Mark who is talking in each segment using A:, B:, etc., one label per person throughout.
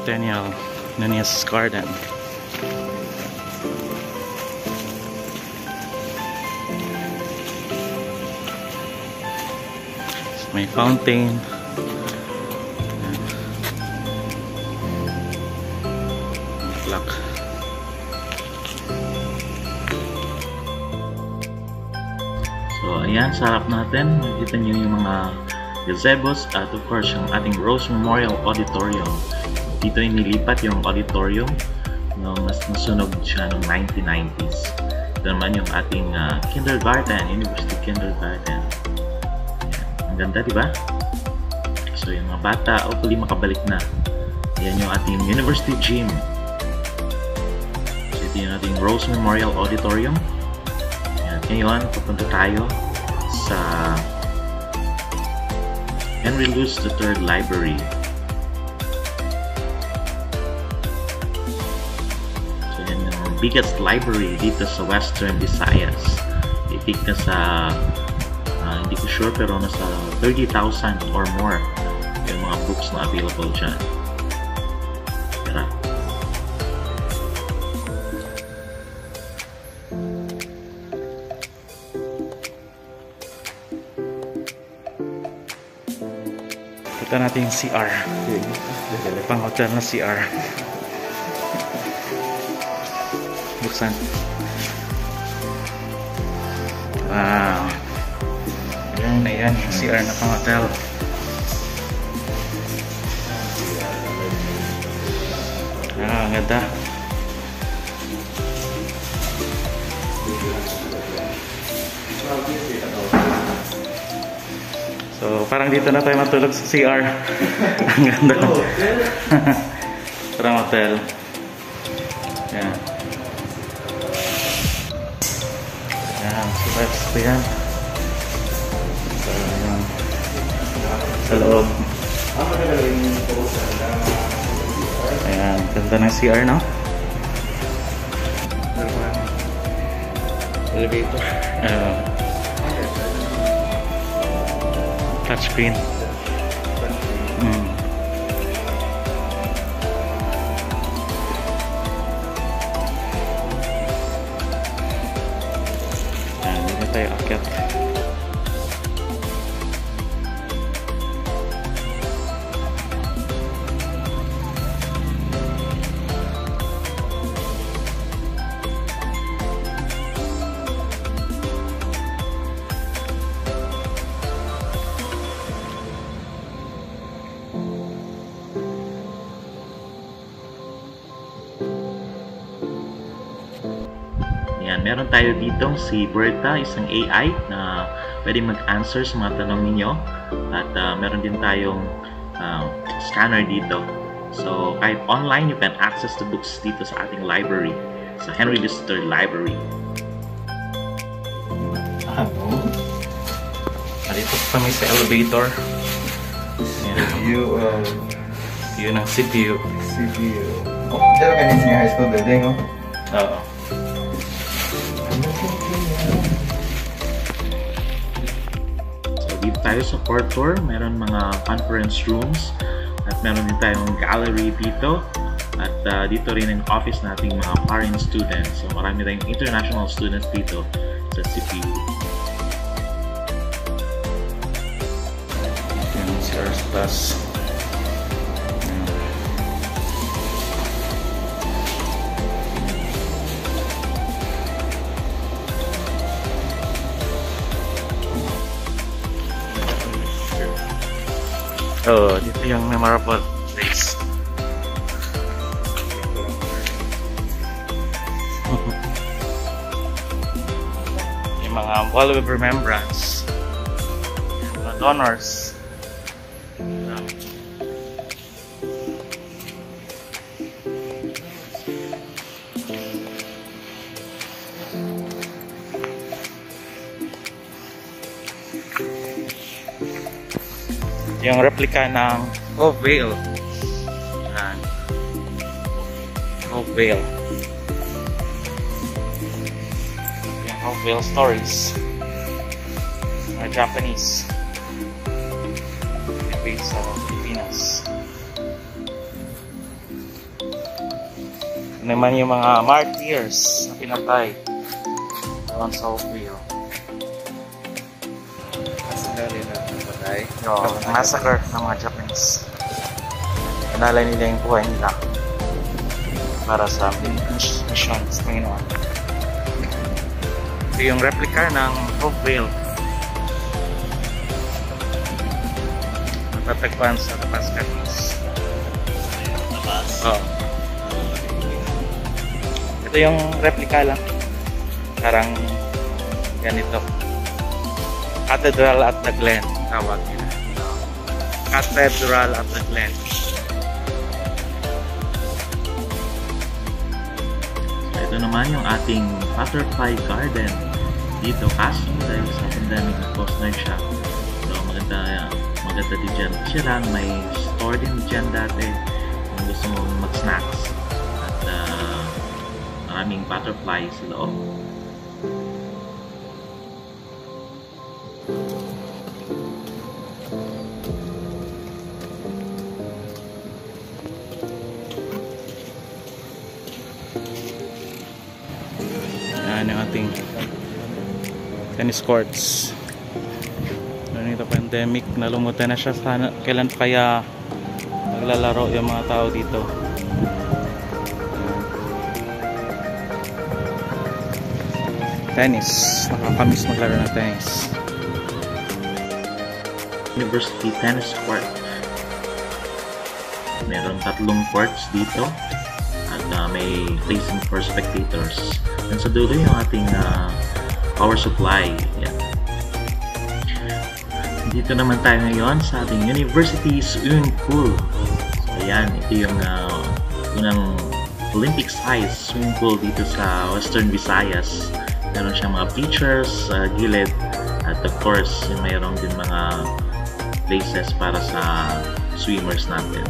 A: Centennial Nunez Garden. So, may fountain. Clock. So ayan, sa harap natin makikita nyo yung mga gazebos at of course yung ating Rose Memorial Auditorium. Dito ay nilipat yung auditorium nung nasunog siya noong 1990s. Ito naman yung ating kindergarten, University Kindergarten. Ayan. Ang ganda, diba? So yung mga bata, hopefully makabalik na. Ayan yung ating University Gym. So ito yung ating Rose Memorial Auditorium. Ayan. Ngayon, pupunta tayo sa Henry Luce III Library. Biggest library dito sa Western Visayas. Itik na sa hindi ko sure pero nasa 30,000 or more yung mga books na available dyan. Tara. Punta natin yung CR. Pang hotel na CR. Buksan. Wow. Ayan, CR na pang hotel. Ang ganda. So, parang dito na tayo matulog sa CR. Ang ganda. Parang hotel. Ayan. Survives ko yan. Sa loob. Ayan, ganda ng CR, no? Elevator. Touchscreen. Tayo akyat. Yan, meron tayo dito si Berta, isang AI na pwede mag-answer sa mga tanong ninyo. At meron din tayong scanner dito. So, kahit online, you can access the books dito sa ating library, sa Henry Luce III Library. Dito kami sa elevator.
B: You
A: Yun ang CPU.
B: CPU. Oh, dito ganyan sa high school building, oh.
A: Oo. So, dito tayo sa fourth floor. Meron mga conference rooms. At meron din tayong gallery dito. At dito rin ang office nating mga foreign students. So, marami tayong international students dito sa CPU. Yan, Sears Plus. Oh, dito yung memorable place. Yung mga wall of remembrance, mga donors. Yung replica ng Hope Vale. Yan. Hope Vale. Yung Hope Vale stories. Mga Japanese. Based sa Pilipinas. Ano naman yung mga martyrs na pinatay doon sa Hope Vale. Massacre ng mga Japanese. Pinalay nila yung buhay nila para sa mission sa Panginoon. Ito yung replica ng Hope Vale. Natatagpuan sa Tapas Capiz. Oh. Ito yung replica lang. Parang ganito. Cathedral at the Glen. Tawag nila. Cathedral at the Glen. So, ito naman yung ating butterfly garden dito. Kaso dahil sa pandemic na close na siya. So maganda din dyan. Siya lang may store din dyan dati kung gusto mong mag-snacks. At maraming butterflies sa loob. Yan yung ating tennis courts. Noong ito pandemic, nalumutan na siya. Sana, kailan kaya maglalaro yung mga tao dito. Tennis. Nakakamiss maglaro ng tennis. University tennis court. Meron 3 courts dito. At may placing for spectators. And sa dulo yung ating power supply. Yan. Dito naman tayo ngayon sa ating university swimming pool. So ayan, ito yung unang Olympic size swimming pool dito sa Western Visayas. Meron siyang mga features sa gilid. At of course, mayroon din mga places para sa swimmers natin.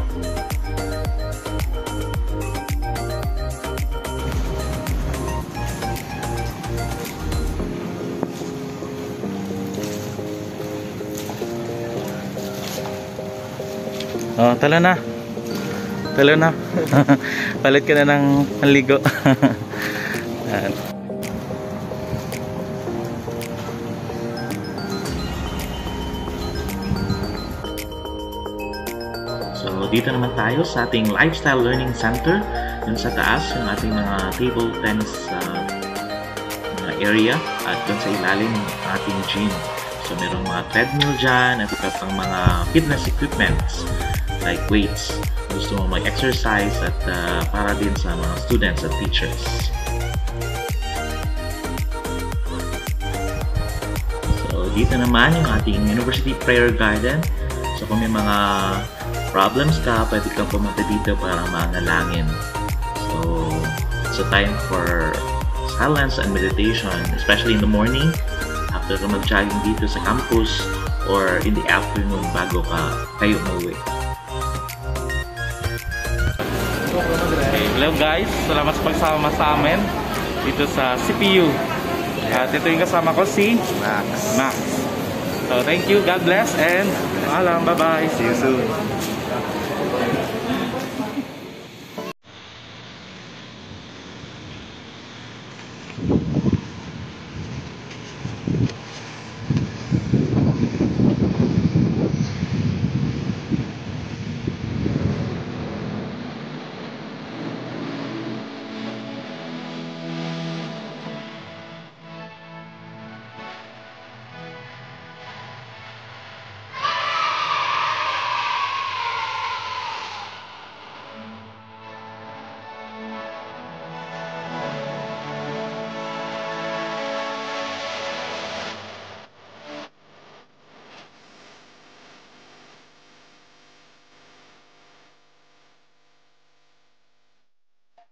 A: Oh, talo na. Talo na. Palit ka na ng ligo. So, dito naman tayo sa ating Lifestyle Learning Center. Dun sa taas, yung ating mga table tennis area. At dun sa ilalim, ating gym. So, mayroong mga treadmill dyan at iba pang mga fitness equipments like weights. Gusto mo mag-exercise at para din sa mga students at teachers. So, dito naman yung ating University Prayer Garden. So, kung may mga problems ka, pwede kang pumunta dito para manalangin. So, it's a time for silence and meditation, especially in the morning, after ka mag-jogging dito sa campus, or in the afternoon bago kayo umuwi. Okay, hello guys, salamat sa pagsama sa amin dito sa CPU. At ito yung kasama ko si
B: Max.
A: Max. So thank you, God bless, and paalam, bye bye.
B: See you soon.